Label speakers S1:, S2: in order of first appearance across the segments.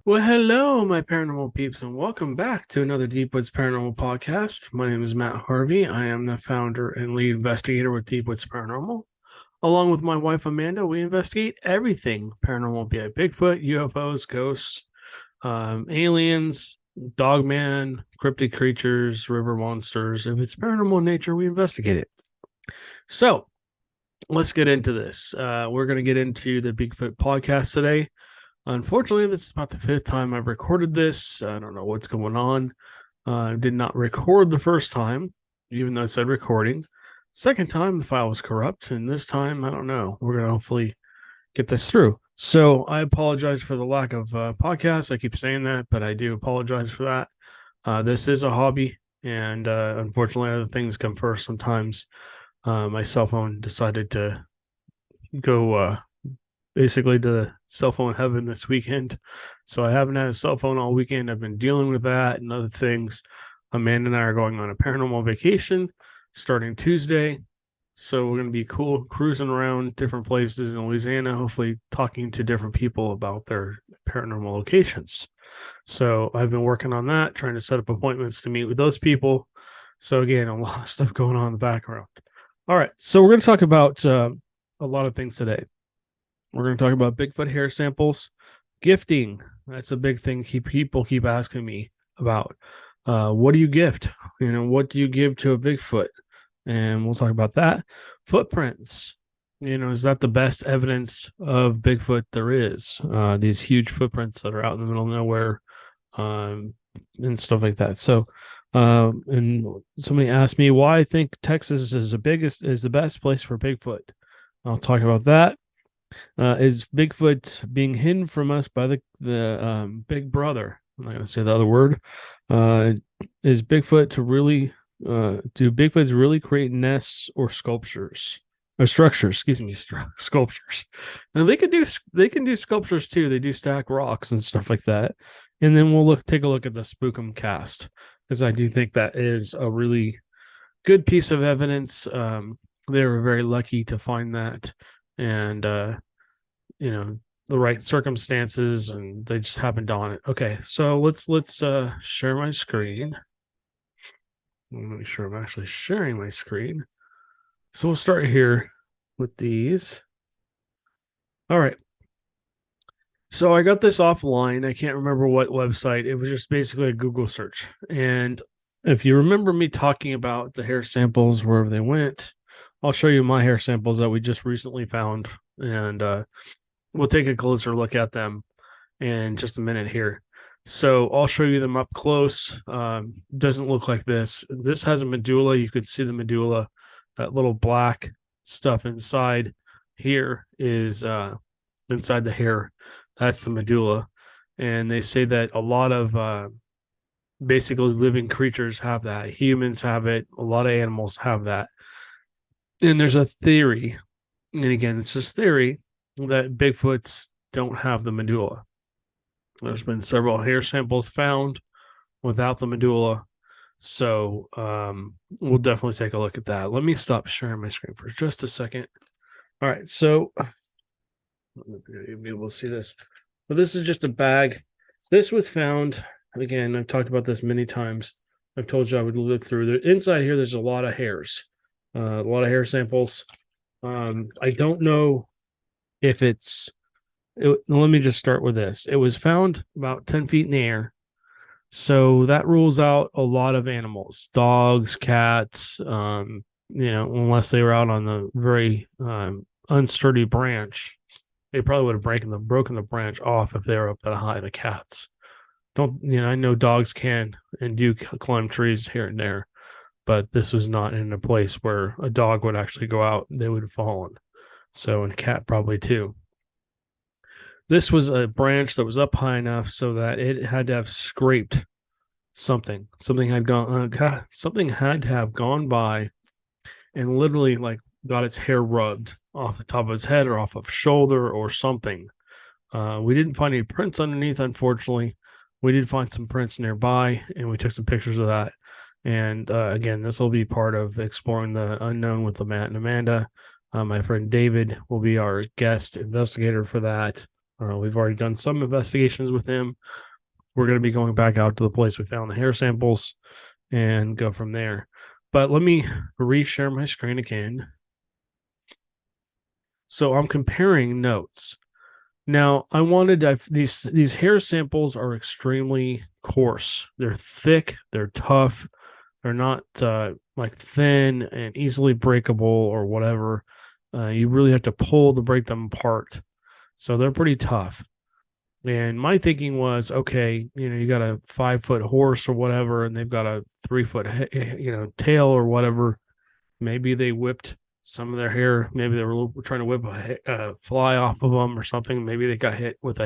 S1: Well, hello, my paranormal peeps, and welcome back to another Deep Woods Paranormal podcast. My name is Matt Harvey. I am the founder and lead investigator with Deep Woods Paranormal. Along with my wife Amanda, we investigate everything paranormal, be it Bigfoot, UFOs, ghosts, aliens, dogman, cryptid creatures, river monsters. If it's paranormal in nature, we investigate it. So let's get into this. We're going to get into the Bigfoot podcast today. Unfortunately, this is about the fifth time I've recorded this. I don't know what's going on. I did not record the first time, even though it said recording. Second time, the file was corrupt. And this time, I don't know. We're going to hopefully get this through. So I apologize for the lack of podcasts. I keep saying that, but I do apologize for that. This is a hobby. And unfortunately, other things come first sometimes. My cell phone decided to go basically to cell phone heaven this weekend. So I haven't had a cell phone all weekend. I've been dealing with that and other things. Amanda and I are going on a paranormal vacation starting Tuesday. So we're going to be cool cruising around different places in Louisiana, hopefully talking to different people about their paranormal locations. So I've been working on that, trying to set up appointments to meet with those people. So again, a lot of stuff going on in the background. All right. So we're going to talk about a lot of things today. We're going to talk about Bigfoot hair samples, gifting. That's a big thing. People keep asking me about. What do you gift? What do you give to a Bigfoot? And we'll talk about that. Footprints. Is that the best evidence of Bigfoot there is? These huge footprints that are out in the middle of nowhere, and stuff like that. So, and somebody asked me why I think Texas is the best place for Bigfoot. I'll talk about that. Is Bigfoot being hidden from us by the big brother? I'm not going to say the other word. Is Bigfoot to really do Bigfoots really create nests or sculptures or structures? Excuse me, sculptures. And they can do sculptures too. They do stack rocks and stuff like that. And then we'll take a look at the Spookum cast, because I do think that is a really good piece of evidence. They were very lucky to find that. And the right circumstances, and they just happened on it. Okay, so let's share my screen. Let me make sure I'm actually sharing my screen. So we'll start here with these. All right. So I got this offline. I can't remember what website. It was just basically a Google search. And if you remember me talking about the hair samples wherever they went, I'll show you my hair samples that we just recently found, and we'll take a closer look at them in just a minute here. So I'll show you them up close. Doesn't look like this. This has a medulla. You could see the medulla. That little black stuff inside here is inside the hair. That's the medulla. And they say that a lot of basically living creatures have that. Humans have it. A lot of animals have that. And there's a theory, and again, it's just theory, that Bigfoots don't have the medulla. There's been several hair samples found without the medulla. So we'll definitely take a look at that. Let me stop sharing my screen for just a second. All right, so you'll be able to see this. So this is just a bag. This was found, again, I've talked about this many times. I've told you I would look through. Inside here, there's a lot of hairs. A lot of hair samples. I don't know if let me just start with this. It was found about 10 feet in the air. So that rules out a lot of animals, dogs, cats, unless they were out on the very unsturdy branch. They probably would have broken the branch off if they were up that high, the cats. I know dogs can and do climb trees here and there, but this was not in a place where a dog would actually go out. They would have fallen. So, and a cat probably too. This was a branch that was up high enough so that it had to have scraped something. Something had to have gone by and literally got its hair rubbed off the top of its head or off of shoulder or something. We didn't find any prints underneath, unfortunately. We did find some prints nearby, and we took some pictures of that. And again, this will be part of exploring the unknown with Matt and Amanda. My friend David will be our guest investigator for that. We've already done some investigations with him. We're going to be going back out to the place we found the hair samples and go from there. But let me reshare my screen again. So I'm comparing notes. Now, these hair samples are extremely coarse. They're thick, they're tough, they're not like thin and easily breakable or whatever. You really have to pull to break them apart. So they're pretty tough. And my thinking was, okay, you got a 5 foot horse or whatever, and they've got a 3 foot, tail or whatever. Maybe they whipped some of their hair. Maybe they were trying to whip a fly off of them or something. Maybe they got hit with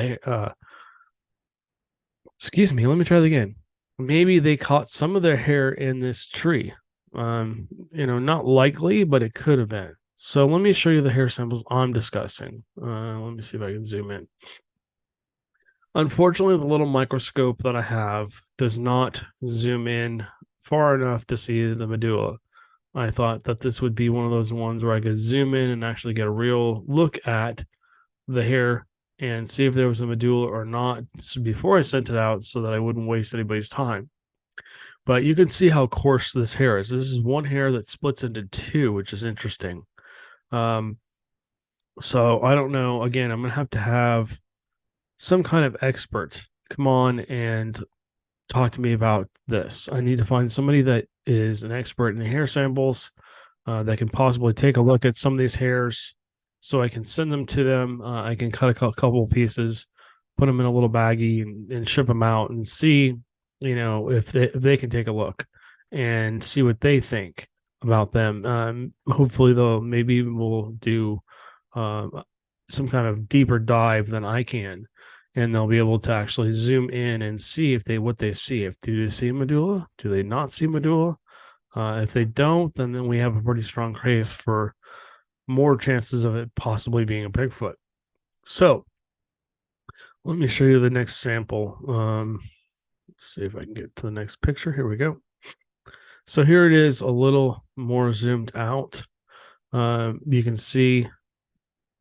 S1: excuse me, let me try that again. Maybe they caught some of their hair in this tree. Not likely, but it could have been. So let me show you the hair samples I'm discussing. Let me see if I can zoom in. Unfortunately, the little microscope that I have does not zoom in far enough to see the medulla. I thought that this would be one of those ones where I could zoom in and actually get a real look at the hair and see if there was a medulla or not before I sent it out so that I wouldn't waste anybody's time. But you can see how coarse this hair is. This is one hair that splits into two, which is interesting. So I don't know. Again, I'm going to have some kind of expert come on and talk to me about this. I need to find somebody that is an expert in the hair samples that can possibly take a look at some of these hairs so I can send them to them. I can cut a couple pieces, put them in a little baggie and ship them out and see, if they can take a look and see what they think about them. Hopefully maybe we'll do some kind of deeper dive than I can, and they'll be able to actually zoom in and see what they see. Do they see medulla? Do they not see medulla? If they don't, then we have a pretty strong case for more chances of it possibly being a Bigfoot. So let me show you the next sample. Let's see if I can get to the next picture. Here we go. So here it is, a little more zoomed out. You can see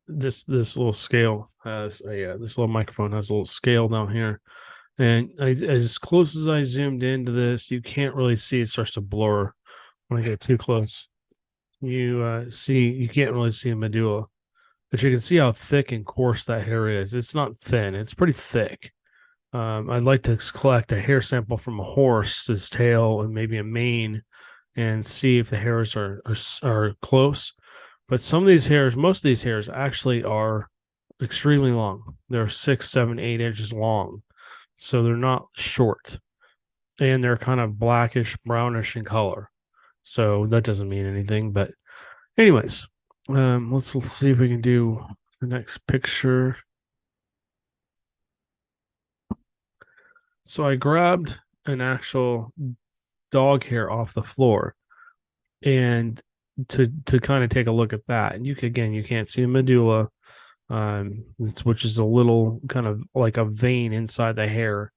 S1: this little scale has this little microphone has a little scale down here, and as close as I zoomed into this, you can't really see. It starts to blur when I get too close. You can't really see a medulla, but you can see how thick and coarse that hair is. It's not thin, it's pretty thick. I'd like to collect a hair sample from a horse's tail and maybe a mane and see if the hairs are close. But most of these hairs actually are extremely long. They're 6, 7, 8 inches long. So they're not short. And they're kind of blackish, brownish in color. So that doesn't mean anything. But anyways, let's see if we can do the next picture. So I grabbed an actual dog hair off the floor and to kind of take a look at that. And you can't see a medulla, which is a little kind of like a vein inside the hair.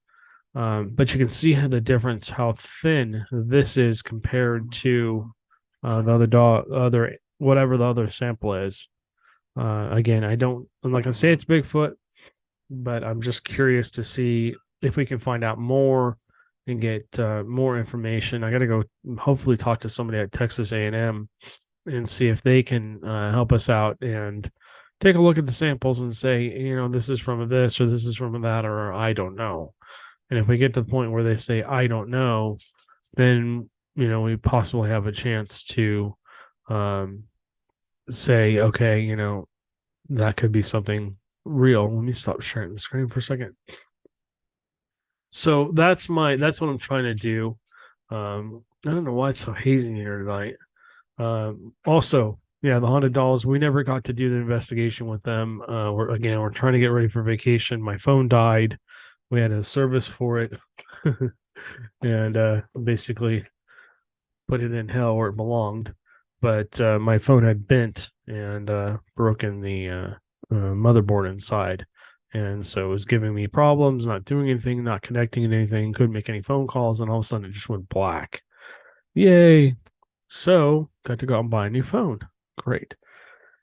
S1: But you can see the difference, how thin this is compared to whatever the other sample is. Again, I'm not gonna say it's Bigfoot, but I'm just curious to see if we can find out more and get more information. I got to go hopefully talk to somebody at Texas A&M and see if they can help us out and take a look at the samples and say, this is from this or this is from that, or I don't know. And if we get to the point where they say, I don't know, then, we possibly have a chance to say, okay, that could be something real. Let me stop sharing the screen for a second. So that's what I'm trying to do. I don't know why it's so hazy here tonight. Also, the haunted dolls, we never got to do the investigation with them. We're trying to get ready for vacation. My phone died. We had a service for it and basically put it in hell where it belonged. But my phone had bent and broken the motherboard inside. And so it was giving me problems, not doing anything, not connecting to anything, couldn't make any phone calls, and all of a sudden it just went black. Yay. So got to go out and buy a new phone. Great.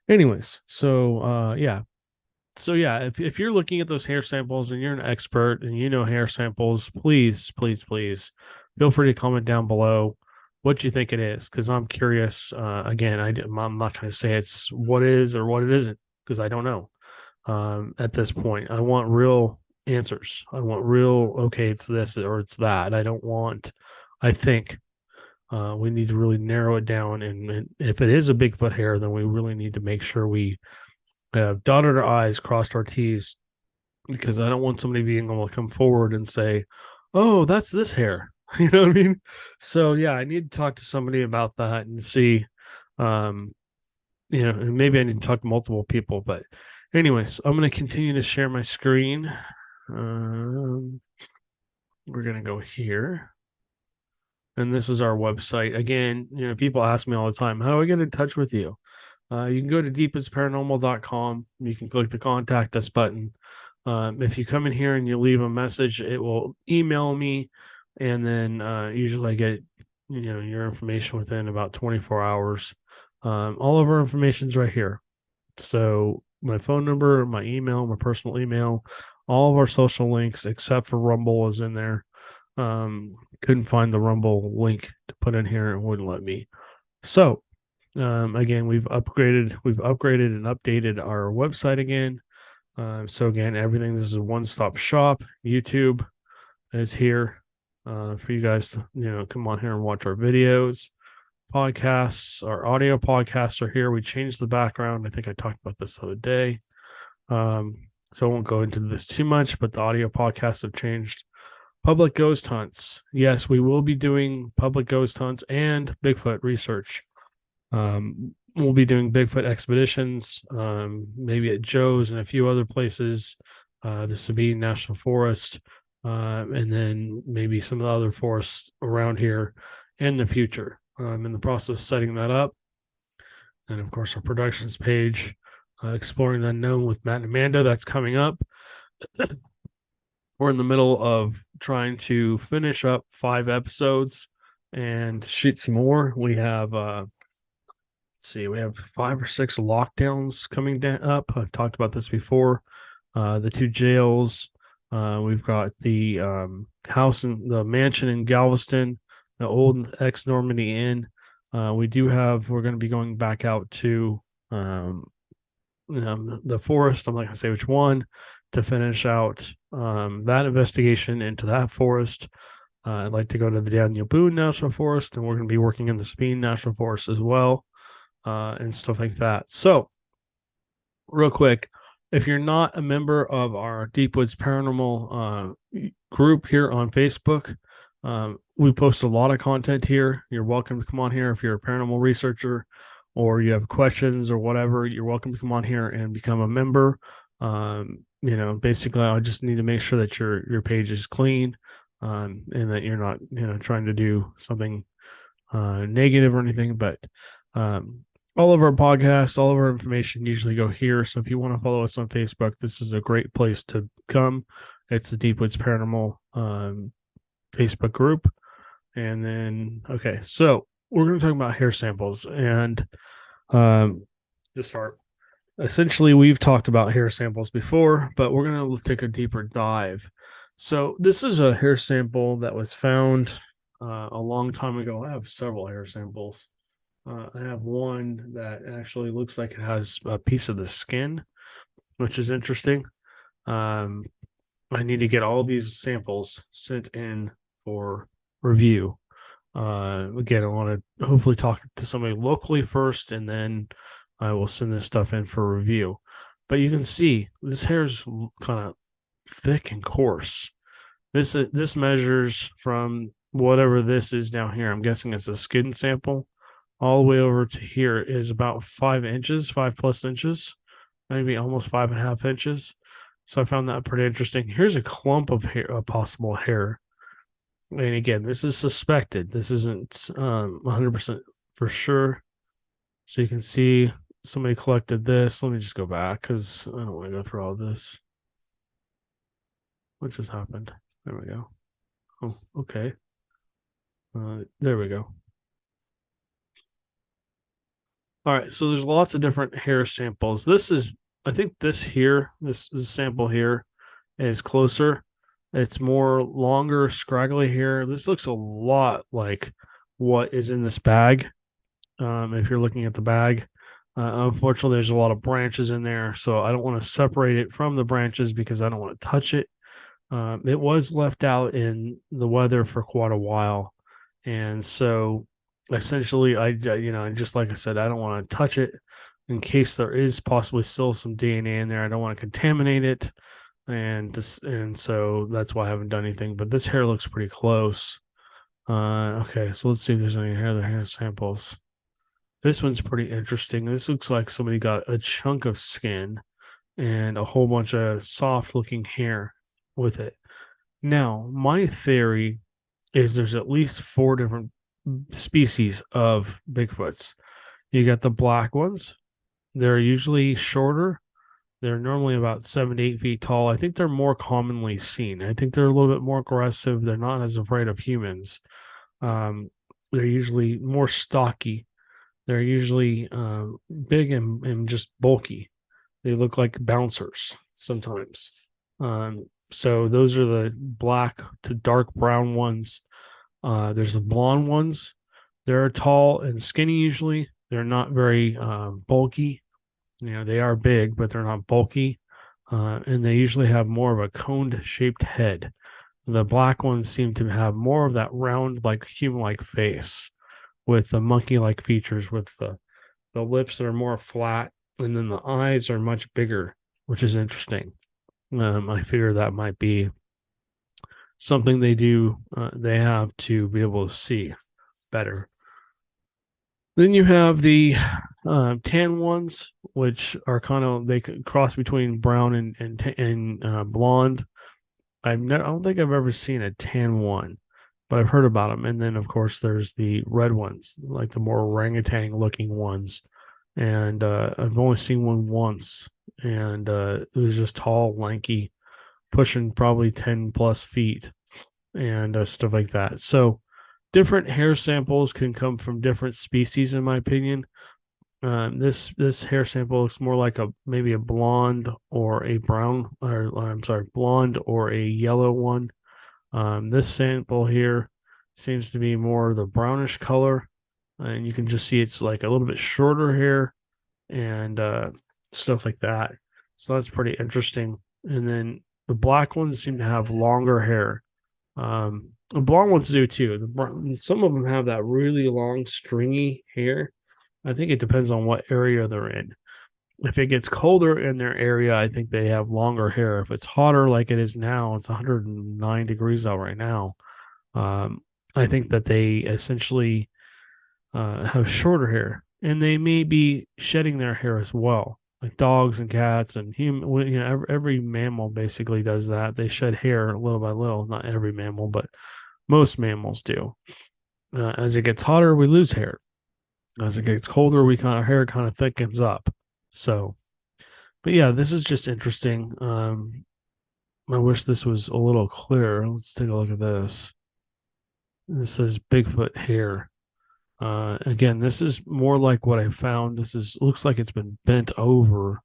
S1: Anyways, so So yeah, if you're looking at those hair samples and you're an expert and you know hair samples, please, please, please feel free to comment down below what you think it is, because I'm curious. Again, I'm not going to say it's what is or what it isn't, because I don't know. At this point, I want real answers. I want real, okay, it's this or it's that. I don't want, I think we need to really narrow it down. And if it is a Bigfoot hair, then we really need to make sure we dotted our I's, crossed our T's, because I don't want somebody being able to come forward and say, "Oh, that's this hair." You know what I mean? So yeah, I need to talk to somebody about that and see. Um, and maybe I need to talk to multiple people. But anyways, I'm going to continue to share my screen. We're going to go here. And this is our website. Again, people ask me all the time, how do I get in touch with you? You can go to deepwoods.paranormal.com. You can click the contact us button. If you come in here and you leave a message, it will email me, and then usually I get your information within about 24 hours. All of our information is right here. So my phone number, my email, my personal email, all of our social links except for Rumble is in there. Couldn't find the Rumble link to put in here. It wouldn't let me. So again, we've upgraded and updated our website again. So again, everything, this is a one-stop shop. YouTube is here for you guys to come on here and watch our videos. Podcasts, our audio podcasts are here. We changed the background. I think I talked about this the other day. So I won't go into this too much, but the audio podcasts have changed. Public ghost hunts. Yes, we will be doing public ghost hunts and Bigfoot research. We'll be doing Bigfoot expeditions, maybe at Joe's and a few other places, the Sabine National Forest, and then maybe some of the other forests around here in the future. I'm in the process of setting that up. And of course, our productions page, Exploring the Unknown with Matt and Amanda, that's coming up. We're in the middle of trying to finish up 5 episodes and shoot some more. We have we have 5 or 6 lockdowns coming up. I've talked about this before. The 2 jails. We've got the house and the mansion in Galveston, the old ex-Normandy Inn. We're going to be going back out to the forest. I'm not going to say which one, to finish out that investigation into that forest. I'd like to go to the Daniel Boone National Forest, and we're going to be working in the Sabine National Forest as well, and stuff like that. So, real quick, if you're not a member of our Deep Woods Paranormal group here on Facebook, we post a lot of content here. You're welcome to come on here if you're a paranormal researcher or you have questions or whatever. You're welcome to come on here and become a member. Basically, I just need to make sure that your page is clean, and that you're not trying to do something negative or anything. But all of our podcasts, all of our information usually go here. So if you want to follow us on Facebook, this is a great place to come. It's the Deep Woods Paranormal Facebook group. And then, okay, so we're going to talk about hair samples. And to start, essentially, we've talked about hair samples before, but we're going to take a deeper dive. So this is a hair sample that was found a long time ago. I have several hair samples. I have one that actually looks like it has a piece of the skin, which is interesting. I need to get all these samples sent in for review. Again, I want to hopefully talk to somebody locally first, and then I will send this stuff in for review. But you can see this hair is kind of thick and coarse. This measures from whatever this is down here. I'm guessing it's a skin sample. All the way over to here is about 5 inches, 5+ inches, maybe almost 5.5 inches. So I found that pretty interesting. Here's a clump of hair, possible hair. And again, this is suspected. This isn't 100% for sure. So you can see somebody collected this. Let me just go back because I don't want to go through all this. What just happened? There we go. Oh, okay. There we go. All right, so there's lots of different hair samples. This is I think this sample here is closer. It's more longer, scraggly hair. This looks a lot like what is in this bag. If you're looking at the bag, unfortunately, there's a lot of branches in there, so I don't want to separate it from the branches because I don't want to touch it. It was left out in the weather for quite a while, and so essentially, just like I said, I don't want to touch it in case there is possibly still some DNA in there. I don't want to contaminate it, and so that's why I haven't done anything. But this hair looks pretty close. Okay, so let's see if there's any hair samples. This one's pretty interesting. This looks like somebody got a chunk of skin and a whole bunch of soft looking hair with it. Now, my theory is there's at least four different species of Bigfoots. You got the black ones, they're usually shorter. They're normally about 7 to 8 feet tall. I think they're more commonly seen. I think they're a little bit more aggressive. They're not as afraid of humans. Um, they're usually more stocky. They're usually big and just bulky. They look like bouncers sometimes. So those are the black to dark brown ones. There's the blonde ones. They're tall and skinny usually. They're not very bulky. They are big, but they're not bulky. And they usually have more of a coned shaped head. The black ones seem to have more of that round, like human like face with the monkey like features, with the lips that are more flat, and then the eyes are much bigger, which is interesting. I figure that might be something they have to be able to see better. Then you have the tan ones, which are they cross between brown and blonde. I don't think I've ever seen a tan one, but I've heard about them. And then, of course, there's the red ones, like the more orangutan looking ones. And I've only seen one once, and it was just tall, lanky, pushing probably 10 plus feet and stuff like that. So, different hair samples can come from different species, in my opinion. This hair sample looks more like maybe a blonde or a brown, or I'm sorry, blonde or a yellow one. This sample here seems to be more the brownish color, and you can just see it's like a little bit shorter hair and stuff like that. So that's pretty interesting. And then the black ones seem to have longer hair. The blonde ones do too. Some of them have that really long, stringy hair. I think it depends on what area they're in. If it gets colder in their area, I think they have longer hair. If it's hotter like it is now, it's 109 degrees out right now. Um, I think that they essentially have shorter hair, and they may be shedding their hair as well. Like dogs and cats and human, every mammal basically does that. They shed hair little by little. Not every mammal, but most mammals do. As it gets hotter, we lose hair. As it gets colder, our hair kind of thickens up. So, but yeah, this is just interesting. I wish this was a little clearer. Let's take a look at this. This says Bigfoot hair. Again, this is more like what I found. Looks like it's been bent over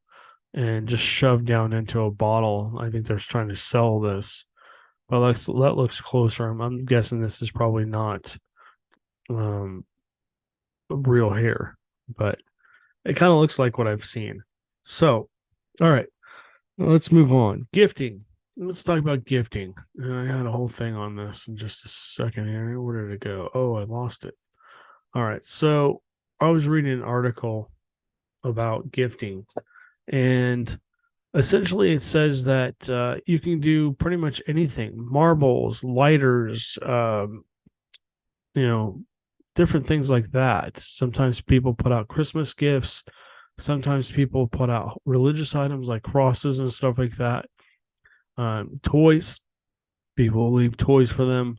S1: and just shoved down into a bottle. I think they're trying to sell this. Well, that looks closer. I'm guessing this is probably not um, real hair, but it kind of looks like what I've seen. So, all right, let's move on. Gifting. Let's talk about gifting. And I had a whole thing on this in just a second here. Where did it go? Oh, I lost it. All right. So I was reading an article about gifting, and essentially it says that you can do pretty much anything: marbles, lighters, different things like that. Sometimes people put out Christmas gifts. Sometimes people put out religious items like crosses and stuff like that. Toys, people leave toys for them.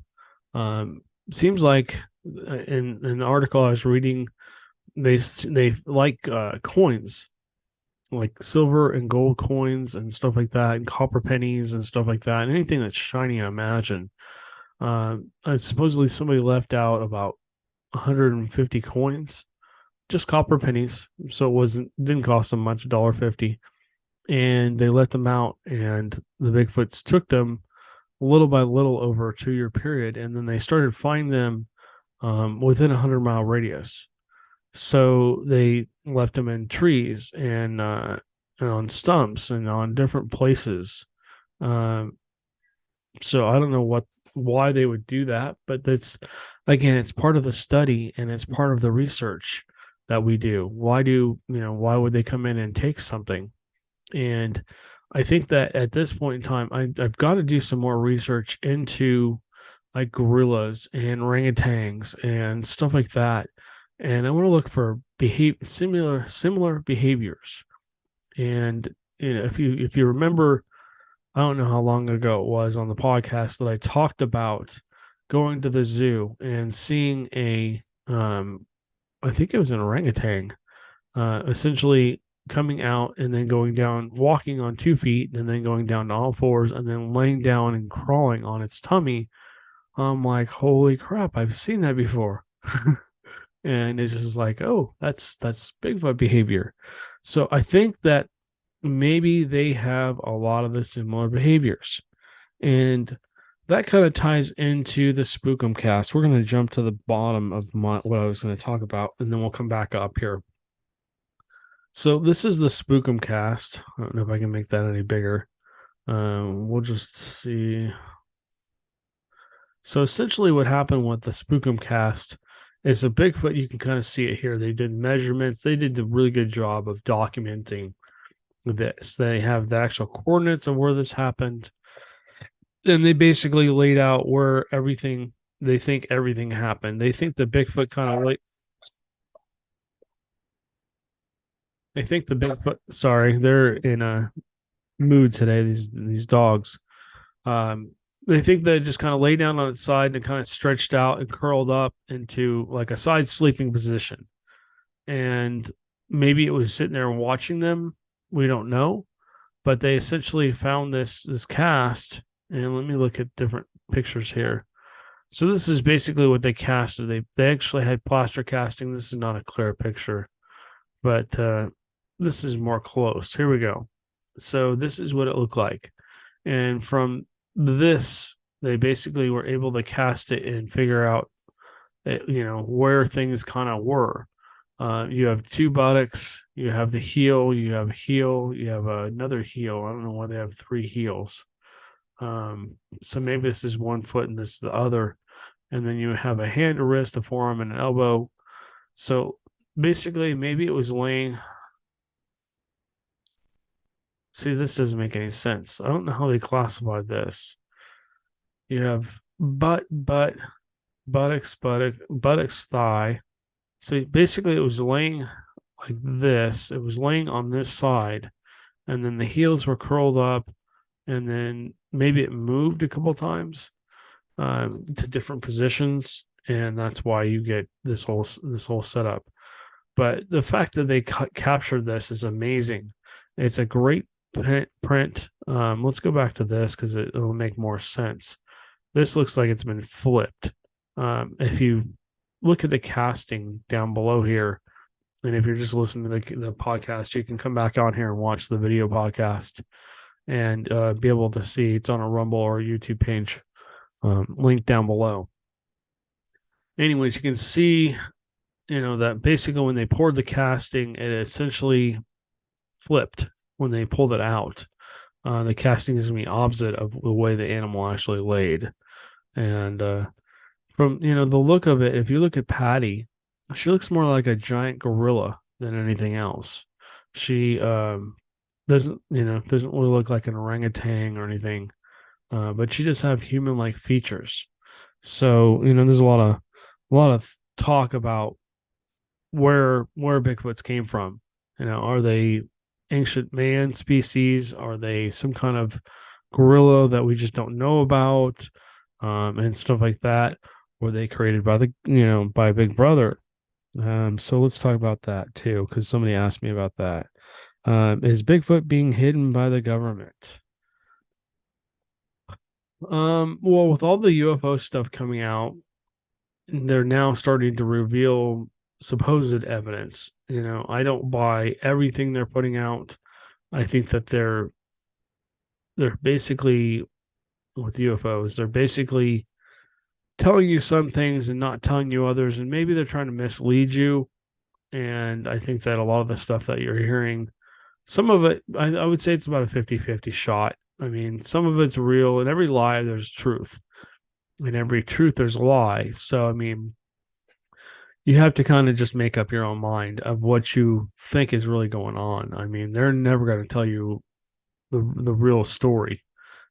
S1: Seems like in the article I was reading, they like coins, like silver and gold coins and stuff like that, and copper pennies and stuff like that, and anything that's shiny. I imagine. Supposedly somebody left out about 150 coins, just copper pennies, so didn't cost them much, $1.50. and they let them out, and the Bigfoots took them little by little over a 2 year period, and then they started finding them within a 100-mile radius. So they left them in trees and on stumps and on different places. Um, so I don't know why they would do that, but that's, again, it's part of the study and it's part of the research that we do. Why would they come in and take something? And I think that at this point in time, I've got to do some more research into like gorillas and orangutans and stuff like that. And I want to look for similar behaviors. And if you remember, I don't know how long ago it was on the podcast that I talked about going to the zoo and seeing I think it was an orangutan, essentially coming out and then going down, walking on 2 feet, and then going down to all fours, and then laying down and crawling on its tummy. I'm like, holy crap, I've seen that before. And it's just like, oh, that's Bigfoot behavior. So I think that maybe they have a lot of the similar behaviors. And that kind of ties into the Spookum cast. We're going to jump to the bottom of what I was going to talk about, and then we'll come back up here. So this is the Spookum cast. I don't know if I can make that any bigger. We'll just see. So essentially what happened with the Spookum cast is a Bigfoot, you can kind of see it here. They did measurements. They did a really good job of documenting this. They have the actual coordinates of where this happened. And they basically laid out where they think everything happened. They think the Bigfoot kind of like, I think the Bigfoot, sorry, they're in a mood today, these dogs. Um, they think that it just kind of lay down on its side and kind of stretched out and curled up into like a side sleeping position. And maybe it was sitting there watching them. We don't know. But they essentially found this cast. And let me look at different pictures here. So this is basically what they casted. They actually had plaster casting. This is not a clear picture, but this is more close. Here we go. So this is what it looked like. And from this, they basically were able to cast it and figure out, where things kind of were. You have two buttocks, you have the heel, you have a heel, you have another heel. I don't know why they have three heels. So maybe this is 1 foot and this is the other. And then you have a hand, a wrist, a forearm, and an elbow. So basically, maybe it was laying. See, this doesn't make any sense. I don't know how they classified this. You have buttocks, buttocks, thigh. So basically, it was laying like this. It was laying on this side, and then the heels were curled up, and then maybe it moved a couple times to different positions, and that's why you get this whole setup. But the fact that they captured this is amazing. It's a great print. Let's go back to this because it'll make more sense. This looks like it's been flipped. If you look at the casting down below here, and if you're just listening to the podcast, you can come back on here and watch the video podcast and be able to see it's on a Rumble or a YouTube page, link down below. Anyways, you can see, that basically when they poured the casting, it essentially flipped when they pulled it out. The casting is going to be opposite of the way the animal actually laid. And from, the look of it, if you look at Patty, she looks more like a giant gorilla than anything else. She doesn't really look like an orangutan or anything, but she does have human-like features. So, there's a lot of talk about where Bigfoots came from. Are they ancient man species? Are they some kind of gorilla that we just don't know about, and stuff like that? Were they created by by Big Brother? So let's talk about that too, because somebody asked me about that. Is Bigfoot being hidden by the government? Well, with all the UFO stuff coming out, they're now starting to reveal supposed evidence. I don't buy everything they're putting out. I think that they're basically with UFOs, they're basically telling you some things and not telling you others, and maybe they're trying to mislead you. And I think that a lot of the stuff that you're hearing, some of it, I would say it's about a 50-50 shot. I mean, some of it's real. In every lie, there's truth. In every truth, there's a lie. So, I mean, you have to kind of just make up your own mind of what you think is really going on. I mean, they're never going to tell you the real story.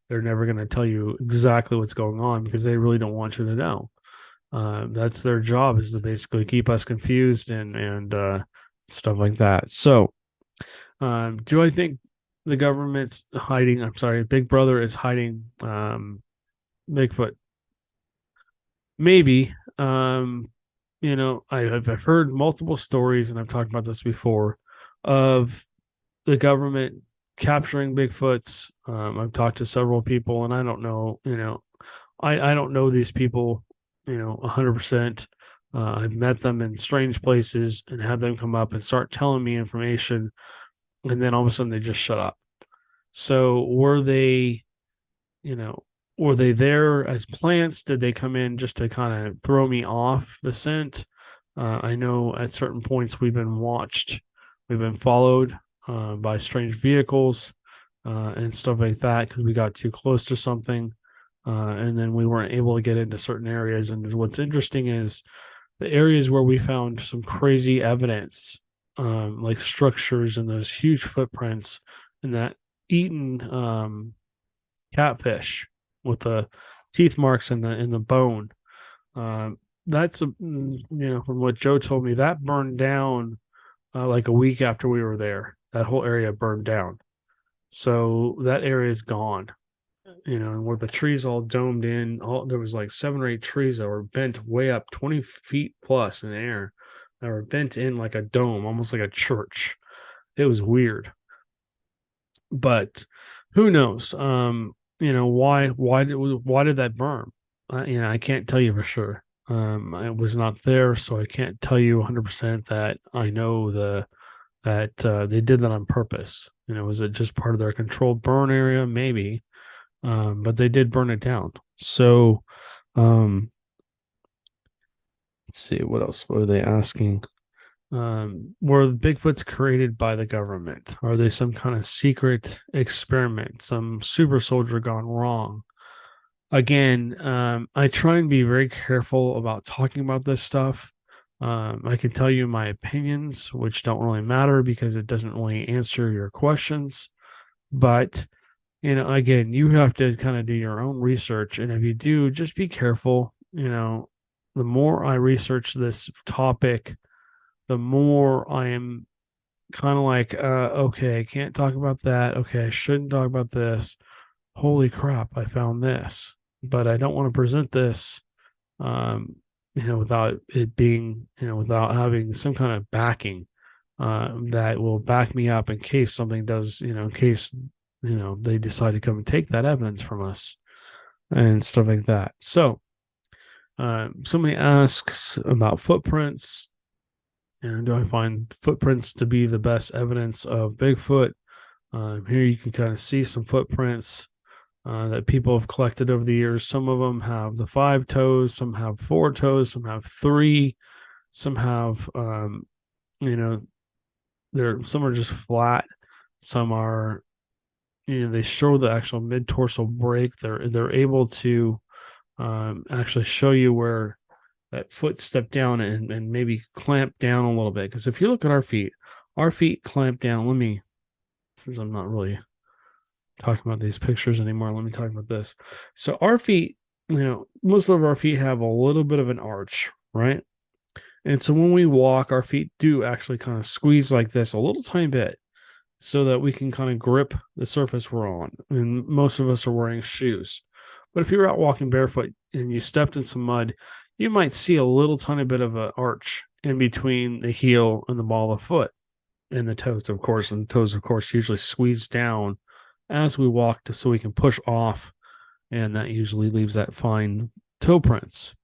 S1: They're never going to tell you exactly what's going on because they really don't want you to know. That's their job, is to basically keep us confused and stuff like that. So, do I think the government's hiding? I'm sorry, Big Brother is hiding Bigfoot? Maybe. I've heard multiple stories, and I've talked about this before, of the government capturing Bigfoots. I've talked to several people, and I don't know, I don't know these people, 100%. I've met them in strange places and had them come up and start telling me information, and then all of a sudden they just shut up. So you know, were they there as plants? Did they come in just to kind of throw me off the scent? I know at certain points we've been watched, we've been followed by strange vehicles and stuff like that because we got too close to something. And then we weren't able to get into certain areas. And what's interesting is the areas where we found some crazy evidence, like structures and those huge footprints and that eaten catfish with the teeth marks in the bone. That's from what Joe told me, that burned down like a week after we were there. That whole area burned down, so that area is gone. And where the trees all domed in, there was like 7 or 8 trees that were bent way up 20 feet plus in the air, that were bent in like a dome, almost like a church. It was weird, but who knows? Why did that burn? I can't tell you for sure. I was not there, so I can't tell you 100% that I know that they did that on purpose. Was it just part of their controlled burn area? Maybe, but they did burn it down. So, let's see, what else were they asking? Were the Bigfoots created by the government? Are they some kind of secret experiment, some super soldier gone wrong? Again, I try and be very careful about talking about this stuff. I can tell you my opinions, which don't really matter because it doesn't really answer your questions. But, again, you have to kind of do your own research. And if you do, just be careful. The more I research this topic, the more I am kind of like, okay, I can't talk about that. Okay, I shouldn't talk about this. Holy crap, I found this, but I don't want to present this, without it being, without having some kind of backing that will back me up in case something does, in case, they decide to come and take that evidence from us and stuff like that. So, somebody asks about footprints. Do I find footprints to be the best evidence of Bigfoot? Here you can kind of see some footprints that people have collected over the years. Some of them have the 5 toes, some have 4 toes, some have 3, some have, some are just flat, some are, they show the actual mid torso break. They're able to actually show you where that foot step down and maybe clamp down a little bit. Because if you look at our feet clamp down. Since I'm not really talking about these pictures anymore, let me talk about this. So our feet, most of our feet have a little bit of an arch, right? And so when we walk, our feet do actually kind of squeeze like this a little tiny bit so that we can kind of grip the surface we're on. And most of us are wearing shoes. But if you're out walking barefoot and you stepped in some mud, you might see a little tiny bit of an arch in between the heel and the ball of the foot and the toes, of course. And the toes, of course, usually squeeze down as we walk so we can push off. And that usually leaves that fine toe prints.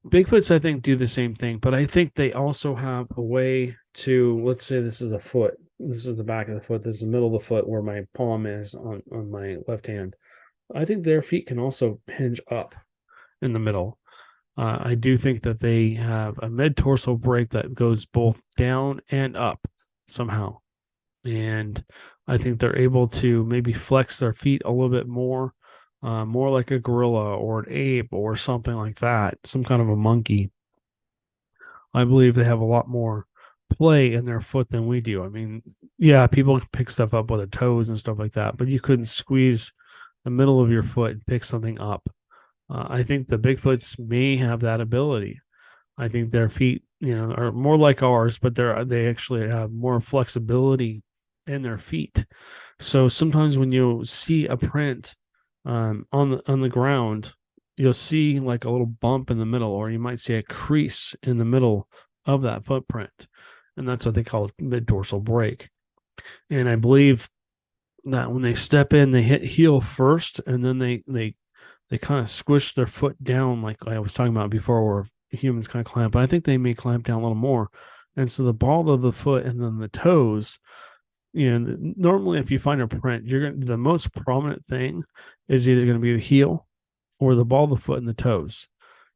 S1: Bigfoots, I think, do the same thing, but I think they also have a way to, let's say this is a foot. this is the back of the foot. This is the middle of the foot where my palm is on my left hand. I think their feet can also hinge up in the middle. I do think that they have a mid dorsal break that goes both down and up somehow. And I think they're able to maybe flex their feet a little bit more, more like a gorilla or an ape or something like that, some kind of a monkey. I believe they have a lot more play in their foot than we do. I mean, yeah, people can pick stuff up with their toes and stuff like that, but you couldn't squeeze the middle of your foot and pick something up. I think the Bigfoots may have that ability. I think their feet, are more like ours, but they actually have more flexibility in their feet. So sometimes when you see a print on the ground, you'll see like a little bump in the middle, or you might see a crease in the middle of that footprint, and that's what they call a mid dorsal break. And I believe that when they step in, they hit heel first, and then they kind of squish their foot down, like I was talking about before, where humans kind of clamp. But I think they may clamp down a little more, and so the ball of the foot and then the toes. Normally if you find a print, the most prominent thing is either going to be the heel or the ball of the foot and the toes.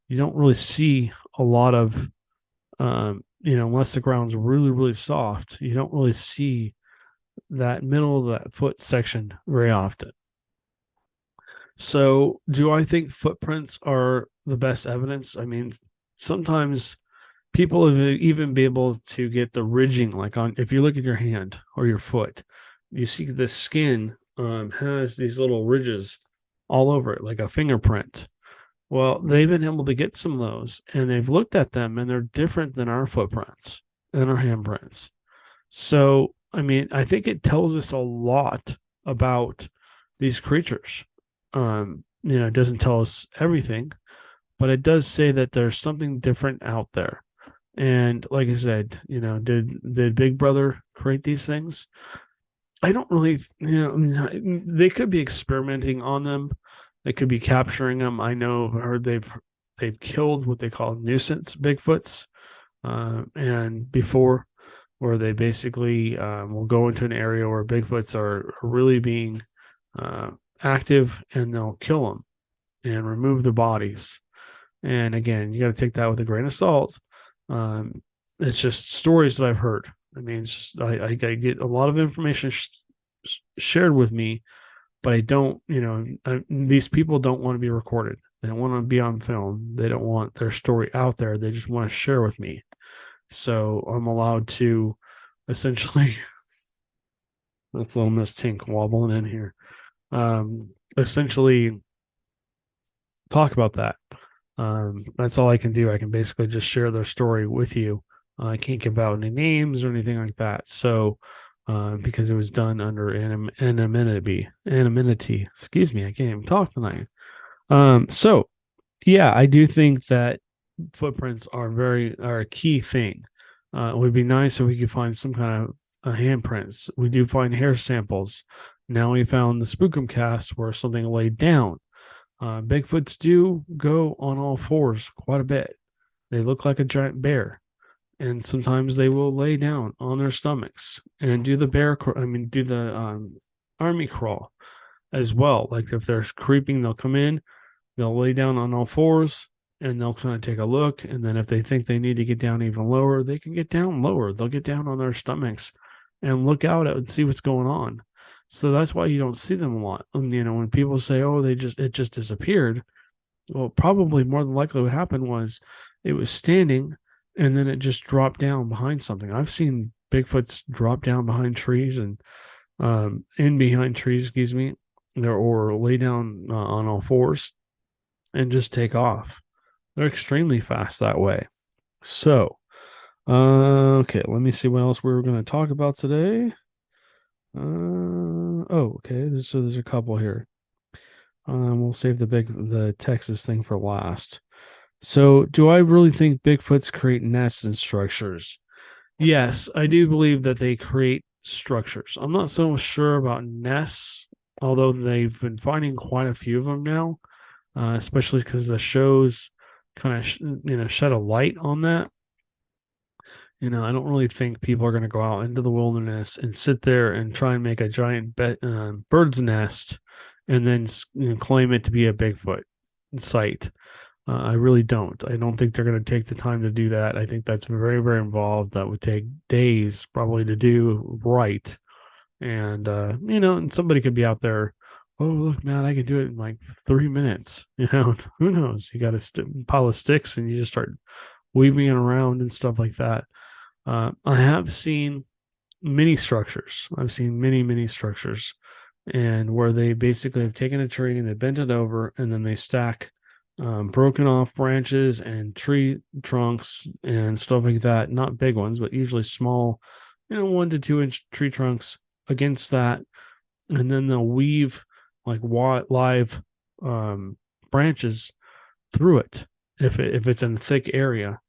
S1: You don't really see a lot of, unless the ground's really, really soft, you don't really see that middle of that foot section very often. So, do I think footprints are the best evidence? I mean, sometimes people have even be able to get the ridging, like on if you look at your hand or your foot, you see the skin has these little ridges all over it, like a fingerprint. Well, they've been able to get some of those, and they've looked at them, and they're different than our footprints and our handprints. So, I mean, I think it tells us a lot about these creatures. It doesn't tell us everything, but it does say that there's something different out there. And like I said, did Big Brother create these things? I don't really, they could be experimenting on them. They could be capturing them. I know, heard they've killed what they call nuisance Bigfoots, and before, where they basically will go into an area where Bigfoots are really being active, and they'll kill them and remove the bodies. And again, you got to take that with a grain of salt. It's just stories that I've heard. I mean, it's just I get a lot of information shared with me, but I don't, these people don't want to be recorded. They don't want to be on film. They don't want their story out there. They just want to share with me. So I'm allowed to essentially, that's a little Miss Tink wobbling in here. Essentially talk about that. That's all I can do. I can basically just share their story with you. I can't give out any names or anything like that. So, because it was done under anonymity. Excuse me, I can't even talk tonight. So yeah, I do think that footprints are a key thing. It would be nice if we could find some kind of handprints. We do find hair samples. Now we found the Spookum cast where something laid down. Bigfoots do go on all fours quite a bit. They look like a giant bear, and sometimes they will lay down on their stomachs and do the army crawl as well. Like if they're creeping, they'll come in, they'll lay down on all fours, and they'll kind of take a look. And then if they think they need to get down even lower, they can get down lower. They'll get down on their stomachs and look out and see what's going on. So that's why you don't see them a lot. And, when people say, "Oh, it just disappeared," well, probably more than likely what happened was it was standing and then it just dropped down behind something. I've seen Bigfoots drop down behind trees and in behind trees, excuse me, or lay down on all fours and just take off. They're extremely fast that way. So, okay, let me see what else we were going to talk about today. Okay. So there's a couple here. We'll save the Texas thing for last. So, do I really think Bigfoots create nests and structures? Yes, I do believe that they create structures. I'm not so sure about nests, although they've been finding quite a few of them now, especially because the shows kind of shed a light on that. I don't really think people are going to go out into the wilderness and sit there and try and make a giant bird's nest and then claim it to be a Bigfoot site. I really don't. I don't think they're going to take the time to do that. I think that's very, very involved. That would take days probably to do right. And, and somebody could be out there, oh, look, man, I can do it in like 3 minutes. Who knows? You got a pile of sticks and you just start weaving it around and stuff like that. I have seen mini structures. I've seen many, many structures, and where they basically have taken a tree and they bent it over, and then they stack broken off branches and tree trunks and stuff like that. Not big ones, but usually small, 1 to 2 inch tree trunks against that, and then they'll weave like live branches through it if it's in a thick area,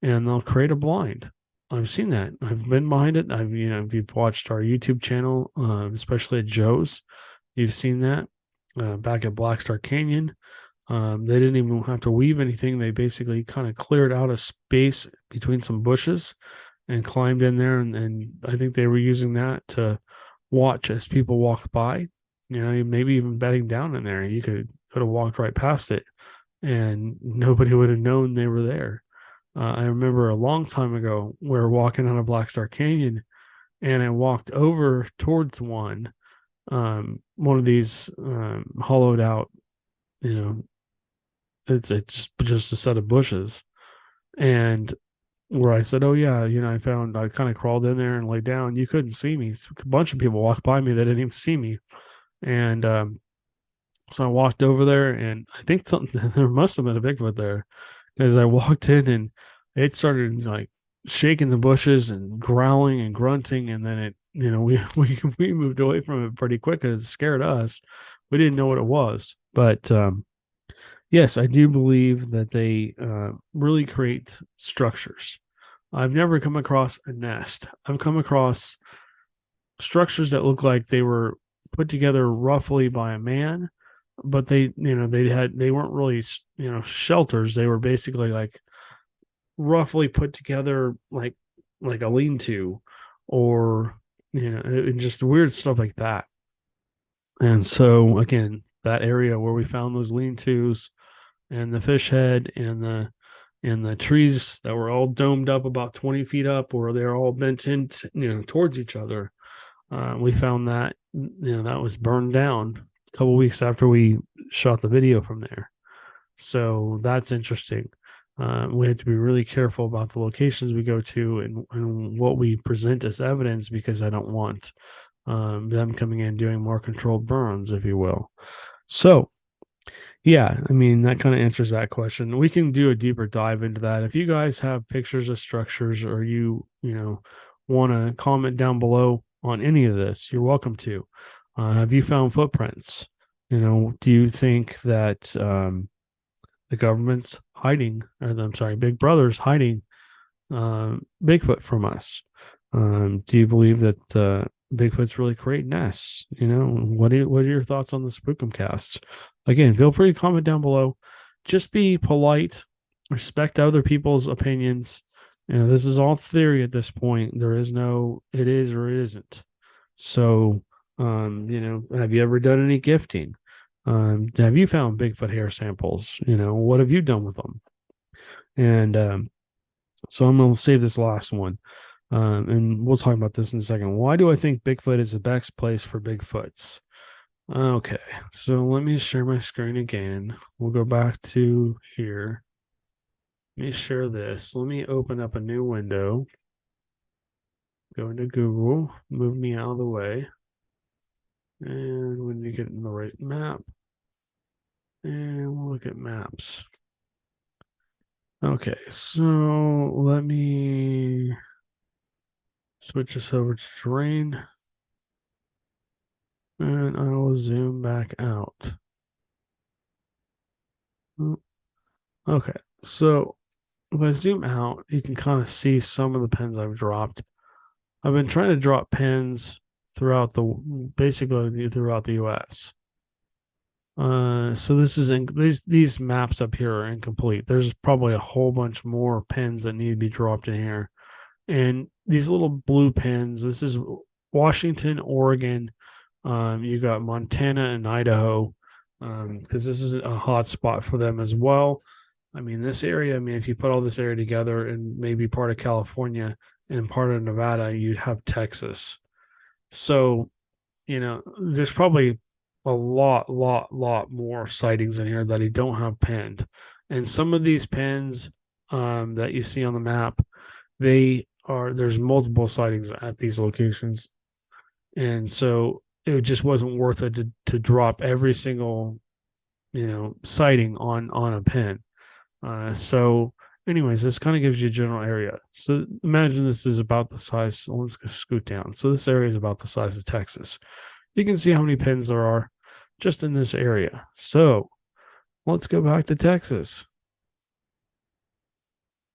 S1: and they'll create a blind. I've seen that. I've been behind it. If you've watched our YouTube channel, especially at Joe's, you've seen that back at Black Star Canyon. They didn't even have to weave anything. They basically kind of cleared out a space between some bushes and climbed in there. And I think they were using that to watch as people walked by. Maybe even bedding down in there. You could have walked right past it, and nobody would have known they were there. I remember a long time ago, we were walking on a Black Star Canyon, and I walked over towards one of these hollowed out, you know, it's just a set of bushes, and where I said, "Oh yeah, I kind of crawled in there and laid down. You couldn't see me. A bunch of people walked by me that didn't even see me, and so I walked over there, and I think something there must have been a Bigfoot there, as I walked in and it started like shaking the bushes and growling and grunting, and then we moved away from it pretty quick because it scared us. We didn't know what it was, but yes, I do believe that they really create structures. I've never come across a nest. I've come across structures that look like they were put together roughly by a man, but they weren't really shelters. They were basically like roughly put together like a lean-to, or just weird stuff like that. And so again, that area where we found those lean-tos and the fish head and the trees that were all domed up about 20 feet up, or they're all bent in towards each other, we found that that was burned down a couple weeks after we shot the video from there. So that's interesting. We have to be really careful about the locations we go to and what we present as evidence, because I don't want them coming in doing more controlled burns, if you will. So, yeah, I mean, that kind of answers that question. We can do a deeper dive into that. If you guys have pictures of structures, or want to comment down below on any of this, you're welcome to. Have you found footprints? Do you think that the government's hiding, or I'm sorry, Big Brother's hiding Bigfoot from us? Do you believe that Bigfoot's really create nests? What are your thoughts on the Spookumcast? Again, feel free to comment down below. Just be polite, respect other people's opinions. This is all theory at this point. There is no it is or it isn't. So, have you ever done any gifting? Have you found Bigfoot hair samples? What have you done with them? And so I'm going to save this last one. And we'll talk about this in a second. Why do I think Bigfoot is the best place for Bigfoots? Okay, so let me share my screen again. We'll go back to here. Let me share this. Let me open up a new window. Go into Google. Move me out of the way. And when you get in the right map, and we'll look at maps. Okay, so let me switch this over to terrain, and I will zoom back out. Okay, so if I zoom out, you can kind of see some of the pins I've dropped. I've been trying to drop pins basically throughout the US. So this is these maps up here are incomplete. There's probably a whole bunch more pins that need to be dropped in here. And these little blue pins, this is Washington, Oregon. You got Montana and Idaho, because this is a hot spot for them as well. I mean, this area, I mean, if you put all this area together and maybe part of California and part of Nevada, you'd have Texas. So, there's probably a lot more sightings in here that I don't have pinned. And some of these pins that you see on the map, there's multiple sightings at these locations. And so it just wasn't worth it to drop every single, sighting on a pin. So anyways, this kind of gives you a general area. So imagine this is about the size. So let's go scoot down. So this area is about the size of Texas. You can see how many pins there are just in this area. So let's go back to Texas.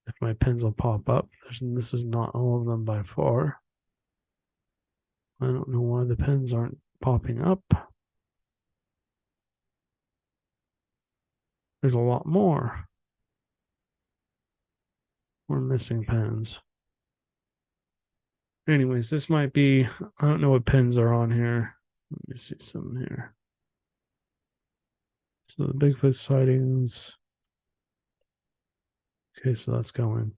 S1: If my pins will pop up, this is not all of them by far. I don't know why the pins aren't popping up. There's a lot more. We're missing pins. Anyways, this might be, I don't know what pins are on here. Let me see some here. So the Bigfoot sightings. Okay, so that's going.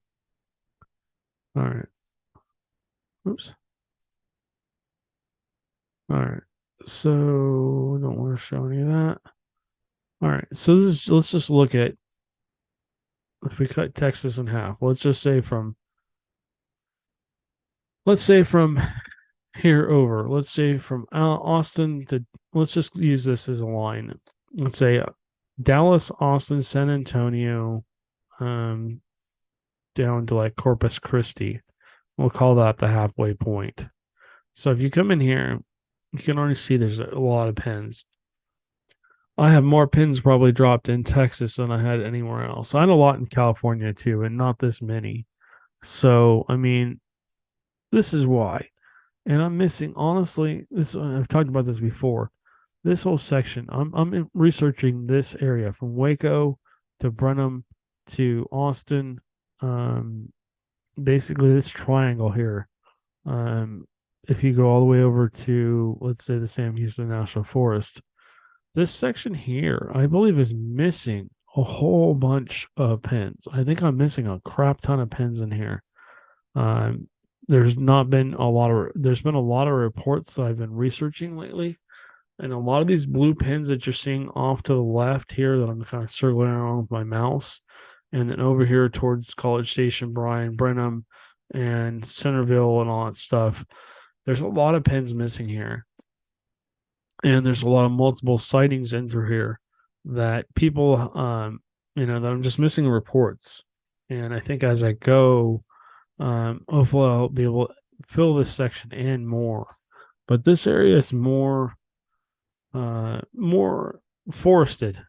S1: All right. Oops. All right. So we don't want to show any of that. All right. So let's just look at, if we cut Texas in half, let's say from here over, let's say from Austin to, let's just use this as a line. Let's say Dallas, Austin, San Antonio, down to like Corpus Christi. We'll call that the halfway point. So if you come in here, you can already see there's a lot of pins. I have more pins probably dropped in Texas than I had anywhere else. I had a lot in California too, and not this many. So, I mean, this is why. And I'm missing, honestly, I've talked about this before. This whole section, I'm researching this area from Waco to Brenham to Austin. Basically this triangle here. If you go all the way over to, let's say, the Sam Houston National Forest, this section here, I believe, is missing a whole bunch of pins. I think I'm missing a crap ton of pins in here. There's been a lot of reports that I've been researching lately, and a lot of these blue pins that you're seeing off to the left here that I'm kind of circling around with my mouse, and then over here towards College Station, Bryan, Brenham, and Centerville and all that stuff, there's a lot of pins missing here. And there's a lot of multiple sightings in through here that people, that I'm just missing reports. And I think as I go, hopefully I'll be able to fill this section in more. But this area is more forested.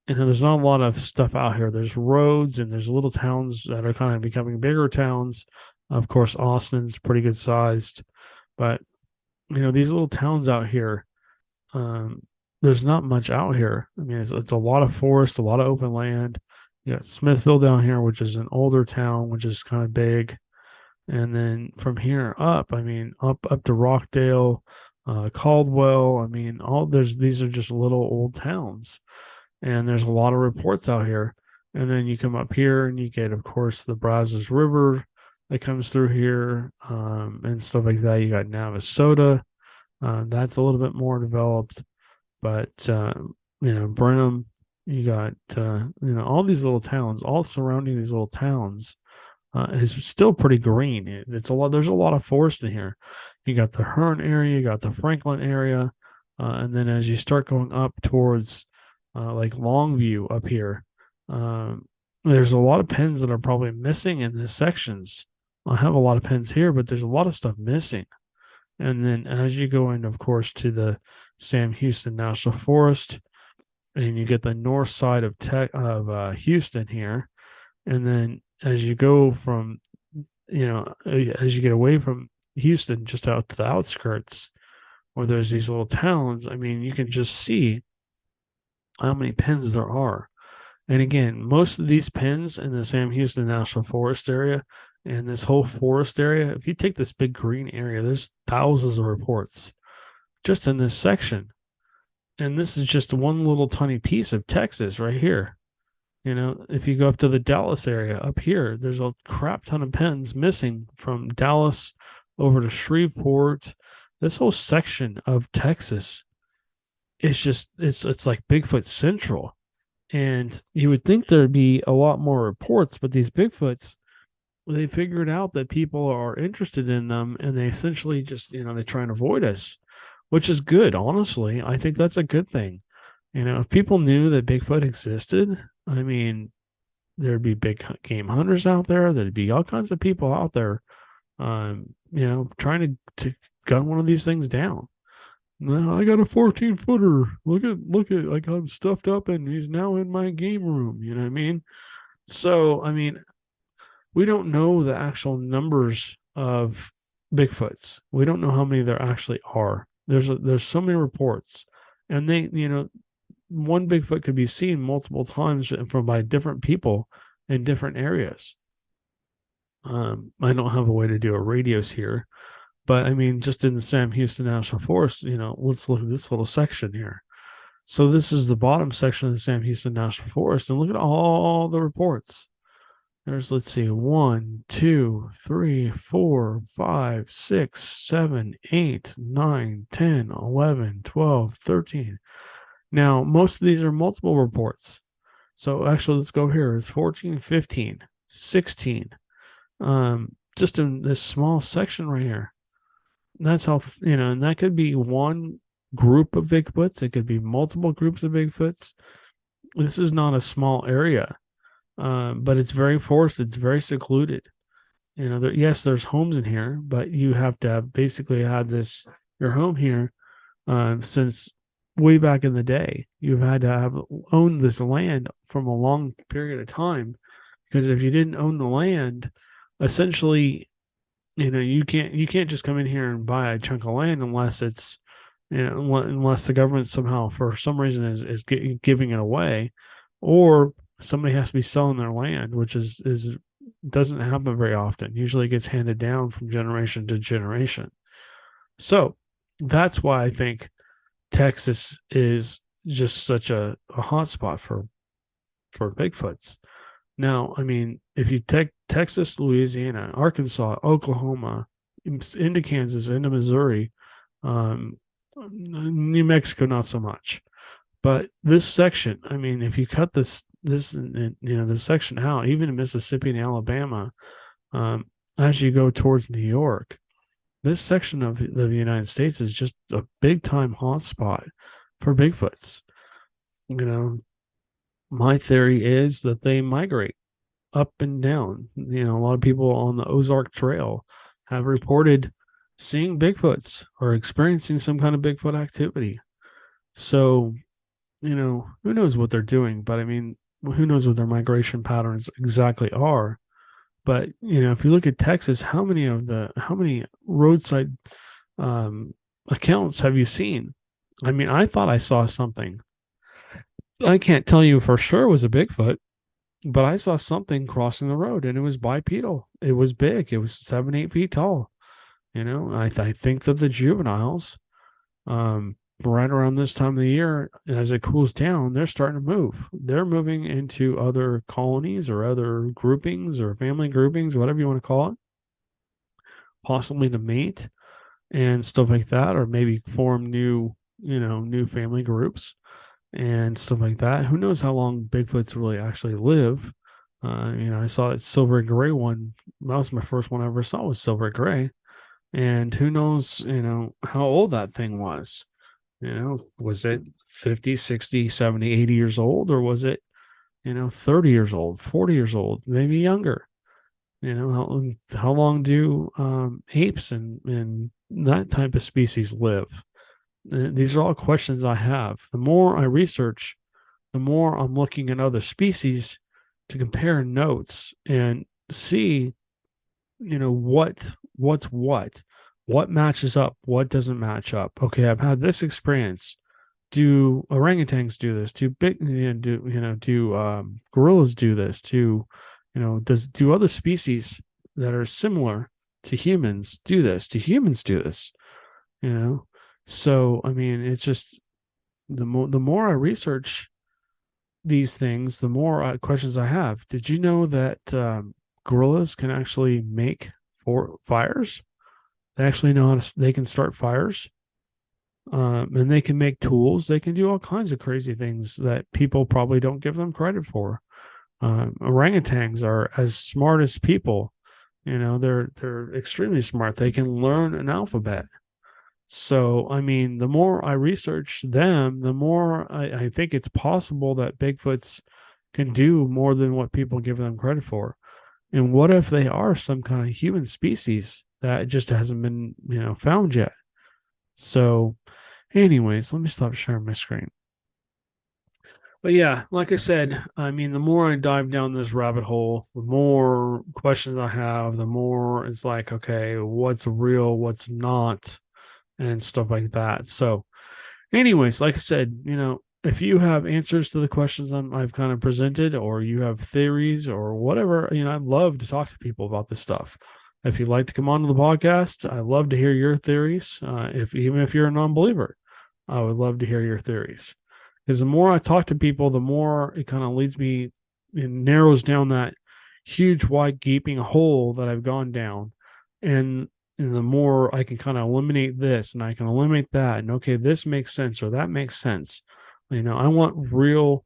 S1: There's not a lot of stuff out here. There's roads and there's little towns that are kind of becoming bigger towns. Of course, Austin's pretty good sized, but these little towns out here, there's not much out here. I mean, it's a lot of forest, a lot of open land. You got Smithville down here, which is an older town, which is kind of big. And then from here up, I mean, up to Rockdale, Caldwell. I mean, these are just little old towns, and there's a lot of reports out here. And then you come up here, and you get, of course, the Brazos River that comes through here, and stuff like that. You got Navasota, that's a little bit more developed, but Brenham. You got all these little towns, all surrounding these little towns. Is still pretty green. It's a lot. There's a lot of forest in here. You got the Hearn area, you got the Franklin area, and then as you start going up towards like Longview up here, there's a lot of pins that are probably missing in the sections. I have a lot of pins here, but there's a lot of stuff missing. And then as you go in, of course, to the Sam Houston National Forest, and you get the north side of Houston here, and then as you go from, as you get away from Houston, just out to the outskirts, where there's these little towns, I mean, you can just see how many pins there are. And again, most of these pins in the Sam Houston National Forest area And this whole forest area, if you take this big green area, there's thousands of reports just in this section. And this is just one little tiny piece of Texas right here. If you go up to the Dallas area up here, there's a crap ton of pens missing from Dallas over to Shreveport. This whole section of Texas is just it's like Bigfoot Central. And you would think there'd be a lot more reports, but these Bigfoots, they figured out that people are interested in them and they essentially just, they try and avoid us, which is good. Honestly, I think that's a good thing. If people knew that Bigfoot existed, I mean, there'd be big game hunters out there. There'd be all kinds of people out there, trying to gun one of these things down. No, I got a 14-footer. Look at, like, I'm stuffed up and he's now in my game room. You know what I mean? So, I mean, we don't know the actual numbers of Bigfoots. We don't know how many there actually are. There's so many reports, and one Bigfoot could be seen multiple times from by different people in different areas. I don't have a way to do a radius here, but I mean, just in the Sam Houston National Forest, let's look at this little section here. So this is the bottom section of the Sam Houston National Forest, and look at all the reports. There's, let's see, 1, 2, 3, 4, 5, 6, 7, 8, 9, 10, 11, 12, 13. Now, most of these are multiple reports. So actually, let's go here. It's 14, 15, 16. Just in this small section right here. That's how, and that could be one group of Bigfoots. It could be multiple groups of Bigfoots. This is not a small area. But it's very forested. It's very secluded. Yes, there's homes in here, but you have to have basically had your home here since way back in the day. You've had to have owned this land from a long period of time, because if you didn't own the land, essentially, you can't just come in here and buy a chunk of land unless it's unless the government somehow for some reason is giving it away, or somebody has to be selling their land, which is doesn't happen very often. Usually it gets handed down from generation to generation. So that's why I think Texas is just such a hot spot for Bigfoots. Now, I mean, if you take Texas, Louisiana, Arkansas, Oklahoma, into Kansas, into Missouri, New Mexico, not so much. But this section, I mean, if you cut this section out, even in Mississippi and Alabama, as you go towards New York, this section of the United States is just a big time hotspot for Bigfoots. My theory is that they migrate up and down. A lot of people on the Ozark Trail have reported seeing Bigfoots or experiencing some kind of Bigfoot activity. So, who knows what they're doing, but I mean, who knows what their migration patterns exactly are. But, if you look at Texas, how many roadside accounts have you seen? I mean, I thought I saw something. I can't tell you for sure it was a Bigfoot, but I saw something crossing the road, and it was bipedal. It was big. It was 7, 8 feet tall. I think that the juveniles, right around this time of the year, as it cools down, they're starting to move. They're moving into other colonies or other groupings or family groupings, whatever you want to call it, possibly to mate and stuff like that, or maybe form new family groups and stuff like that. Who knows how long Bigfoots really actually live? I saw that silver gray one. That was my first one I ever saw, was silver gray. And who knows, how old that thing was. Was it 50, 60, 70, 80 years old, or was it, 30 years old, 40 years old, maybe younger? How long do apes and that type of species live? These are all questions I have. The more I research, the more I'm looking at other species to compare notes and see, what's what matches up, what doesn't match up. Okay, I've had this experience. Do orangutans do this? Do gorillas do this? Do other species that are similar to humans do this? Do humans do this? You know? So, I mean, it's just the more I research these things, the more questions I have. Did you know that gorillas can actually make fires? They actually know how to, they can start fires, and they can make tools. They can do all kinds of crazy things that people probably don't give them credit for. Orangutans are as smart as people. You know, they're extremely smart. They can learn an alphabet. So, I mean, the more I research them, the more I think it's possible that Bigfoots can do more than what people give them credit for. And what if they are some kind of human species that just hasn't been, found yet? So, anyways, let me stop sharing my screen. But yeah, like I said, I mean, the more I dive down this rabbit hole, the more questions I have, the more it's like, okay, what's real, what's not, and stuff like that. So, anyways, like I said, if you have answers to the questions I've kind of presented, or you have theories or whatever, I'd love to talk to people about this stuff. If you'd like to come onto the podcast, I'd love to hear your theories. Even if you're a non-believer, I would love to hear your theories. Because the more I talk to people, the more it kind of leads me, it narrows down that huge, wide, gaping hole that I've gone down. And the more I can kind of eliminate this and I can eliminate that, and okay, this makes sense or that makes sense. I want real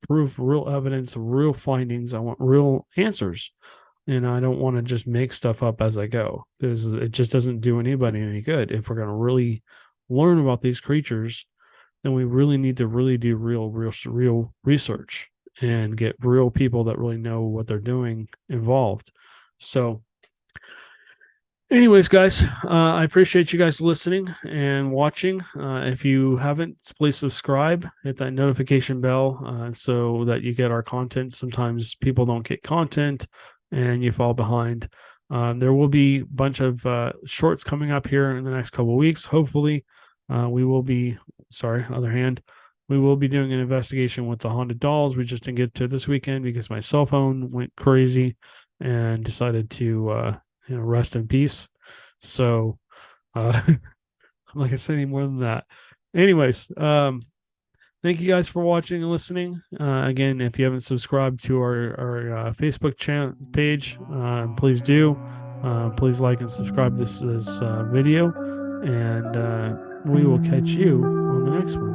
S1: proof, real evidence, real findings. I want real answers. And I don't want to just make stuff up as I go, because it just doesn't do anybody any good. If we're going to really learn about these creatures, then we really need to really do real research and get real people that really know what they're doing involved. So, anyways, guys, I appreciate you guys listening and watching. If you haven't, please subscribe, hit that notification bell, so that you get our content. Sometimes people don't get content and you fall behind. There will be a bunch of shorts coming up here in the next couple of weeks. Hopefully, we will be, other hand, we will be doing an investigation with the haunted dolls. We just didn't get to this weekend because my cell phone went crazy and decided to rest in peace. So, I'm not gonna say any more than that. Anyways, thank you guys for watching and listening. Again, if you haven't subscribed to our Facebook page, please do. Please like and subscribe this video, and we will catch you on the next one.